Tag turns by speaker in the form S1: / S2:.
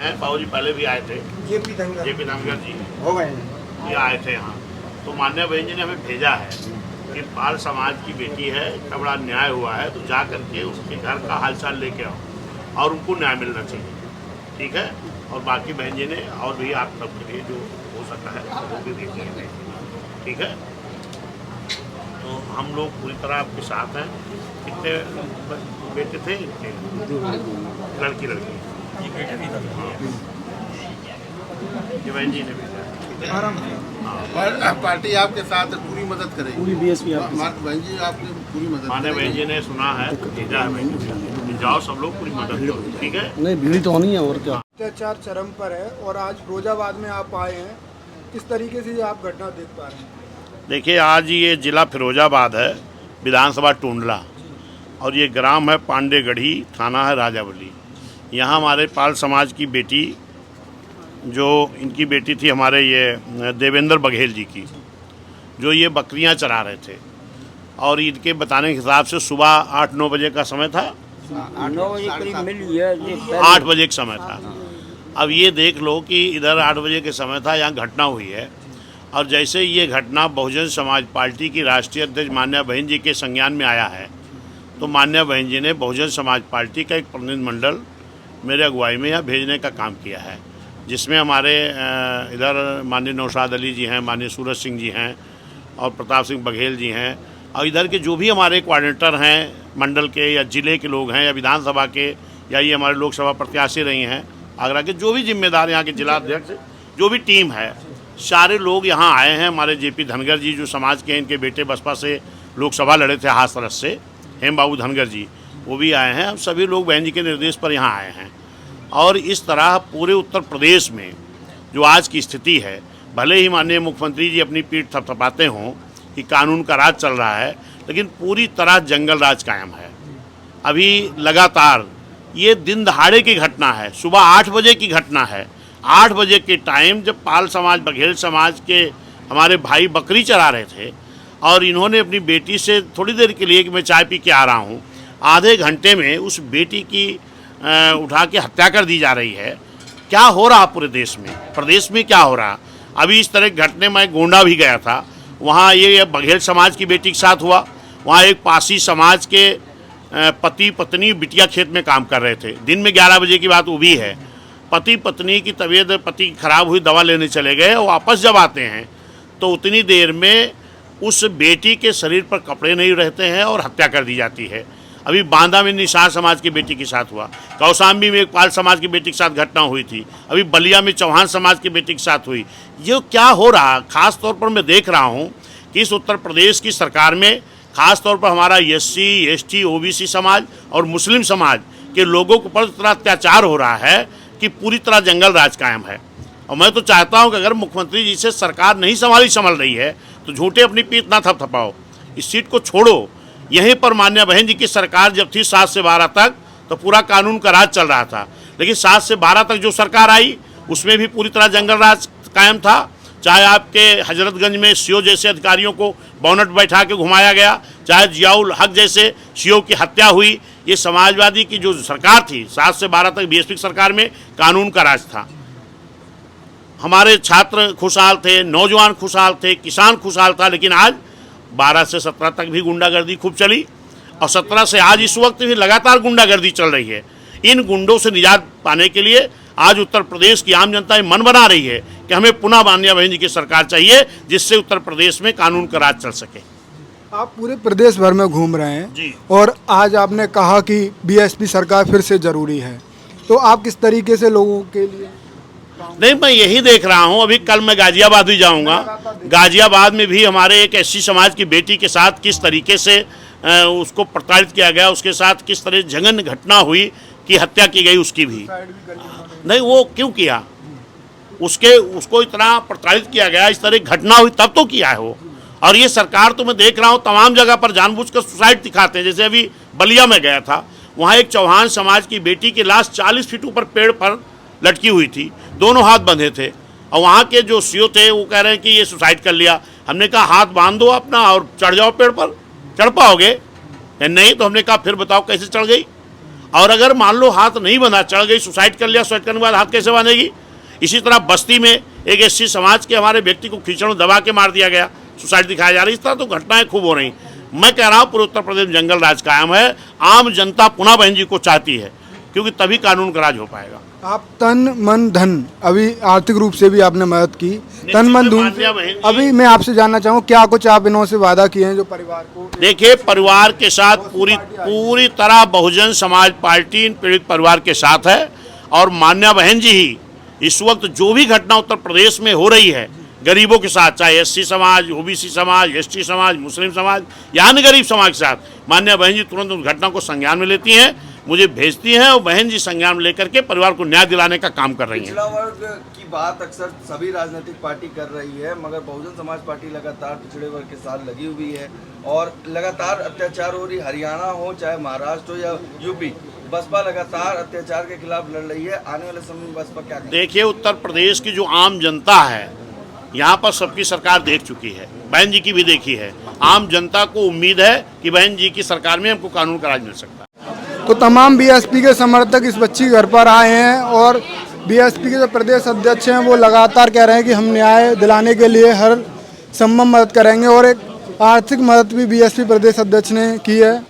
S1: हैं, बाबूजी पहले भी आए थे,
S2: जेपी
S1: धनगर जी
S2: हो गए।
S1: ये आए थे यहाँ। तो माननीय बहन जी ने हमें भेजा है कि पाल समाज की बेटी है, इतना बड़ा अन्याय हुआ है, तो जा करके उसके घर का हालचाल लेके आओ और उनको न्याय मिलना चाहिए, ठीक है। और बाकी बहन जी ने और भी आप सबके लिए जो हो सकता है वो भी देखेंगे, ठीक है। तो हम लोग पूरी तरह आपके साथ हैं। कितने बेटे थे इनके? लड़की ये बहन जी ने भेजा।
S3: पार्टी आपके साथ पूरी मदद करेगी, पूरी बीएसपी बहन जी आपकी पूरी मदद।
S1: माने बहन जी ने सुना है तो भेजा है बहन जी, जाओ सब लोग पूरी मदद करो, ठीक है।
S4: नहीं भीड़ तो होनी है और क्या।
S2: अत्याचार चरम पर है और आज फिरोजाबाद में आप आए हैं, किस तरीके से आप घटना देख पा रहे हैं?
S1: देखिए, आज ये जिला फिरोजाबाद है, विधानसभा टूंडला, और ये ग्राम है पांडेगढ़ी, थाना है राजावली। यहाँ हमारे पाल समाज की बेटी, जो इनकी बेटी थी हमारे ये देवेंद्र बघेल जी की, जो ये बकरियां चरा रहे थे, और इनके बताने के हिसाब से सुबह 8-9 बजे का समय था,
S5: 9 बजे करीब मिली है,
S1: 8 बजे का समय था। अब ये देख लो कि इधर 8 बजे के समय था, यहाँ घटना हुई है। और जैसे ये घटना बहुजन समाज पार्टी की राष्ट्रीय अध्यक्ष मान्या बहन जी के संज्ञान में आया है, तो मान्या बहन जी ने बहुजन समाज पार्टी का एक प्रतिनिधिमंडल मेरे अगुवाई में यहाँ भेजने का काम किया है, जिसमें हमारे इधर माननीय नौशाद अली जी हैं, माननीय सूरज सिंह जी हैं और प्रताप सिंह बघेल जी हैं, और इधर के जो भी हमारे कोऑर्डिनेटर हैं मंडल के या ज़िले के लोग हैं या विधानसभा के या ये हमारे लोकसभा प्रत्याशी रही हैं आगरा के, जो भी जिम्मेदार यहाँ के जिला अध्यक्ष, जो भी टीम है, सारे लोग यहाँ आए हैं। हमारे जेपी धनगर जी जो समाज के हैं, इनके बेटे बसपा से लोकसभा लड़े थे हाथरस से, हेम बाबू धनगर जी, वो भी आए हैं। अब सभी लोग बहन जी के निर्देश पर यहाँ आए हैं। और इस तरह पूरे उत्तर प्रदेश में जो आज की स्थिति है, भले ही माननीय मुख्यमंत्री जी अपनी पीठ थपथपाते हों कि कानून का राज चल रहा है, लेकिन पूरी तरह जंगल राज कायम है। अभी लगातार ये दिन दहाड़े की घटना है, सुबह 8 बजे की घटना है। 8 बजे के टाइम जब पाल समाज बघेल समाज के हमारे भाई बकरी चरा रहे थे, और इन्होंने अपनी बेटी से थोड़ी देर के लिए कि मैं चाय पी के आ रहा हूँ, आधे घंटे में उस बेटी की उठा के हत्या कर दी जा रही है। क्या हो रहा पूरे देश में, प्रदेश में क्या हो रहा? अभी इस तरह घटने में गोंडा भी गया था, वहाँ ये बघेल समाज की बेटी के साथ हुआ। वहाँ एक पासी समाज के पति पत्नी बिटिया खेत में काम कर रहे थे, दिन में 11 बजे की बात वो भी है। पति पत्नी की तबीयत पति खराब हुई, दवा लेने चले गए, और वापस जब आते हैं तो उतनी देर में उस बेटी के शरीर पर कपड़े नहीं रहते हैं और हत्या कर दी जाती है। अभी बांदा में निषाद समाज की बेटी के साथ हुआ, कौशाम्बी में एक पाल समाज की बेटी के साथ घटना हुई थी, अभी बलिया में चौहान समाज की बेटी के साथ हुई। ये क्या हो रहा? खास तौर पर मैं देख रहा हूँ कि इस उत्तर प्रदेश की सरकार में खास तौर पर हमारा SC ST OBC समाज और मुस्लिम समाज के लोगों के ऊपर इतना अत्याचार हो रहा है कि पूरी तरह जंगल राज कायम है। और मैं तो चाहता हूं कि अगर मुख्यमंत्री जी से सरकार नहीं संभल रही है तो झूठे अपनी पीठ ना थपथपाओ, इस सीट को छोड़ो। यहीं पर मान्या बहन जी की सरकार जब थी 7 से 12 तक, तो पूरा कानून का राज चल रहा था, लेकिन 7 से 12 तक जो सरकार आई उसमें भी पूरी तरह जंगल राज कायम था। चाहे आपके हजरतगंज में CO जैसे अधिकारियों को बोनट बैठा के घुमाया गया, चाहे जियाउल हक जैसे CO की हत्या हुई, ये समाजवादी की जो सरकार थी 7 से 12 तक BSP सरकार में कानून का राज था। हमारे छात्र खुशहाल थे, नौजवान खुशहाल थे, किसान खुशहाल था। लेकिन आज 12 से 17 तक भी गुंडागर्दी खूब चली, और 17 से आज इस वक्त भी लगातार गुंडागर्दी चल रही है। इन गुंडों से निजात पाने के लिए आज उत्तर प्रदेश की आम जनता मन बना रही है कि हमें पुनः मान्या बहन जी की सरकार चाहिए, जिससे उत्तर प्रदेश में कानून का राज चल सके।
S2: आप पूरे प्रदेश भर में घूम रहे हैं
S1: जी।
S2: और आज आपने कहा कि BSP सरकार फिर से जरूरी है, तो आप किस तरीके से लोगों के लिए?
S1: नहीं, मैं यही देख रहा हूँ। अभी कल मैं गाजियाबाद भी जाऊँगा। गाजियाबाद में भी हमारे एक SC समाज की बेटी के साथ किस तरीके से उसको प्रताड़ित किया गया, उसके साथ किस तरह जघन्य घटना हुई कि हत्या की गई, उसकी भी नहीं। वो क्यों किया? उसको इतना प्रताड़ित किया गया, इस तरह घटना हुई तब तो किया है वो। और ये सरकार तो मैं देख रहा हूँ तमाम जगह पर जानबूझकर सुसाइड दिखाते हैं। जैसे अभी बलिया में गया था, वहाँ एक चौहान समाज की बेटी की लाश 40 फीट ऊपर पेड़ पर लटकी हुई थी, दोनों हाथ बंधे थे, और वहाँ के जो CO थे वो कह रहे हैं कि ये सुसाइड कर लिया। हमने कहा हाथ बांध दो अपना और चढ़ जाओ पेड़ पर, चढ़ पाओगे? नहीं। तो हमने कहा फिर बताओ कैसे चढ़ गई? और अगर मान लो हाथ नहीं बंधा, चढ़ गई, सुसाइड कर लिया, सुसाइड करने के बाद हाथ कैसे बांधेगी? इसी तरह बस्ती में एक एससी समाज के हमारे व्यक्ति को खींचड़ों दबा के मार दिया गया, सुसाइड दिखाया जा रहा है। इस तरह तो घटनाएं खूब हो रही। मैं कह रहा हूँ पूरे उत्तर प्रदेश में जंगल राज कायम है। आम जनता पुनः बहन जी को चाहती है, क्योंकि तभी कानून का राज हो पाएगा।
S2: आप तन मन धन, अभी आर्थिक रूप से भी आपने मदद की, तन मन धन, अभी मैं आपसे जानना चाहूँ क्या कुछ आप इन्होंने वादा किए हैं जो परिवार को?
S1: देखिए, परिवार के साथ पूरी तरह बहुजन समाज पार्टी इन पीड़ित परिवार के साथ है। और मान्या बहन जी ही इस वक्त जो भी घटना उत्तर प्रदेश में हो रही है गरीबों के साथ, चाहे एससी समाज, ओबीसी समाज, एसटी समाज, मुस्लिम समाज या अन्य गरीब समाज के साथ, मान्या बहन जी तुरंत उस घटना को संज्ञान में लेती हैं, मुझे भेजती हैं और बहन जी संज्ञान में लेकर के परिवार को न्याय दिलाने का काम कर रही हैं।
S4: पिछड़ा वर्ग की बात अक्सर सभी राजनीतिक पार्टी कर रही है, मगर बहुजन समाज पार्टी लगातार पिछड़े वर्ग के साथ लगी हुई है और लगातार अत्याचार हो रही। हरियाणा हो चाहे महाराष्ट्र हो या यूपी, बसपा लगातार अत्याचार के खिलाफ लड़ रही है। आने वाले समय में बसपा क्या करेगी?
S1: देखिए, उत्तर प्रदेश की जो आम जनता है, यहाँ पर सबकी सरकार देख चुकी है, बहन जी की भी देखी है। आम जनता को उम्मीद है कि बहन जी की सरकार में हमको कानून का राज मिल सकता है।
S2: तो तमाम बीएसपी के समर्थक इस बच्ची घर पर आए हैं और बीएसपी के जो प्रदेश अध्यक्ष हैं वो लगातार कह रहे हैं कि हम न्याय दिलाने के लिए हर संभव मदद करेंगे और एक आर्थिक मदद भी बीएसपी प्रदेश अध्यक्ष ने की है।